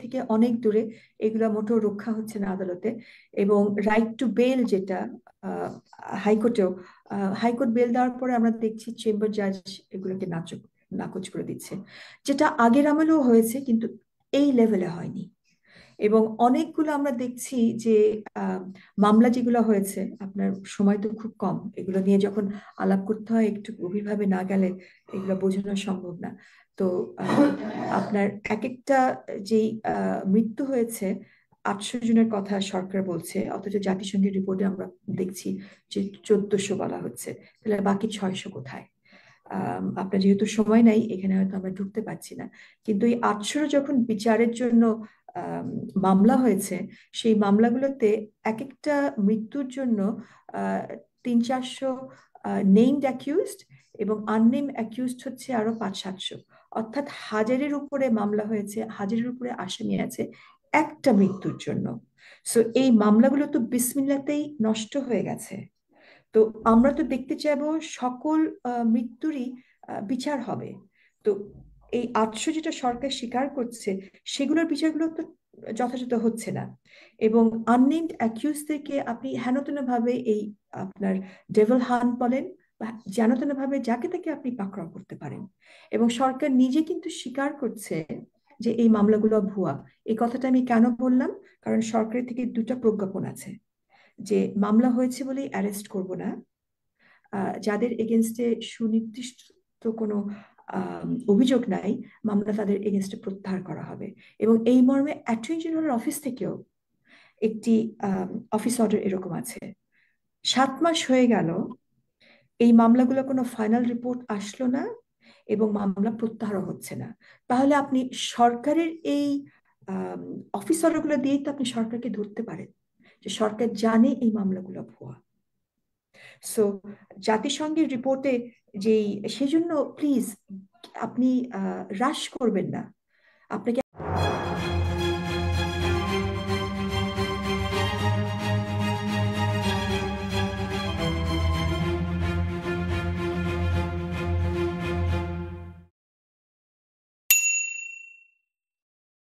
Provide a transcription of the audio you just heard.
থেকে অনেক দূরে, এগুলা মোটেও রক্ষা হচ্ছে না আদালতে। এবং রাইট টু বেল যেটা আহ, হাইকোর্টেও, হাইকোর্ট বেল দেওয়ার পরে আমরা দেখছি চেম্বার জাজ এগুলোকে নাকচ করে দিচ্ছে, যেটা আগের আমলেও হয়েছে কিন্তু এই লেভেলে হয়নি। এবং অনেকগুলো আমরা দেখছি যে আহ, মামলা যেগুলো হয়েছে, আপনার সময় তো খুব কম, এগুলো নিয়ে যখন আলাপ করতে হয় একটু গভীরভাবে না গেলে এগুলো বোঝানো সম্ভব না। তো আপনার এক একটা যেই মৃত্যু হয়েছে, 800 জনের কথা সরকার বলছে, অথচ জাতিসংঘের রিপোর্টে আমরা দেখছি যে 1400 বলা হচ্ছে। তাহলে বাকি 600 কোথায়? আপনার যেহেতু সময় নাই এখানে হয়তো আমরা ঢুকতে পারছি না, কিন্তু এই 800 যখন বিচারের জন্য আম, মামলা হয়েছে, সেই মামলাগুলোতে এক একটা মৃত্যুর জন্য 300-400 নেমড অ্যাকিউজড, এবং আননেম অ্যাকিউজড হচ্ছে আরো 500-700। অর্থাৎ হাজারের উপরে মামলা হয়েছে, হাজারের উপরে আসামি আছে একটা মৃত্যুর জন্য। সো এই মামলাগুলো তো বিসমিল্লাতেই নষ্ট হয়ে গেছে। তো আমরা তো দেখতে চাইবো সকল মৃত্যুরই বিচার হবে। তো এই 800 যেটা সরকার স্বীকার করছে, সেগুলোর বিচারগুলো তো যথাযথ হচ্ছে না। এবং আননেমড অ্যাকিউজদেরকে আপনি হেনতেন ভাবে এই আপনার ডেভিল হান্ট বলেন বা যেনতেন ভাবে যাকে তাকে আপনি পাকড়াও করতে পারেন। এবং সরকার নিজে কিন্তু স্বীকার করছে যে এই মামলাগুলো ভুয়া। এই কথাটা আমি কেন বললাম? কারণ সরকারের থেকে দুটো প্রজ্ঞাপন আছে যে মামলা হয়েছে বলেই অ্যারেস্ট করব না, যাদের এগেনস্টে সুনির্দিষ্ট কোনো অভিযোগ নাই, মামলা তাদের এগেনস্টে প্রত্যাহার করা হবে। এবং এই মর্মে অ্যাটর্নি জেনারেল অফিস থেকেও একটি অফিস অর্ডার এরকম আছে। 7 মাস হয়ে গেল, এই মামলাগুলো কোনো ফাইনাল রিপোর্ট আসলো না, এবং মামলা প্রত্যাহারও হচ্ছে না। তাহলে আপনি সরকারের এই অফিস অর্ডারগুলো দিয়েই তো আপনি সরকারকে ধরতে পারেন যে সরকার জানে এই মামলাগুলো ভুয়া। সো জাতিসংঘের রিপোর্টে যেই, সেজন্য প্লিজ আপনি রাশ করবেন না। আপনাকে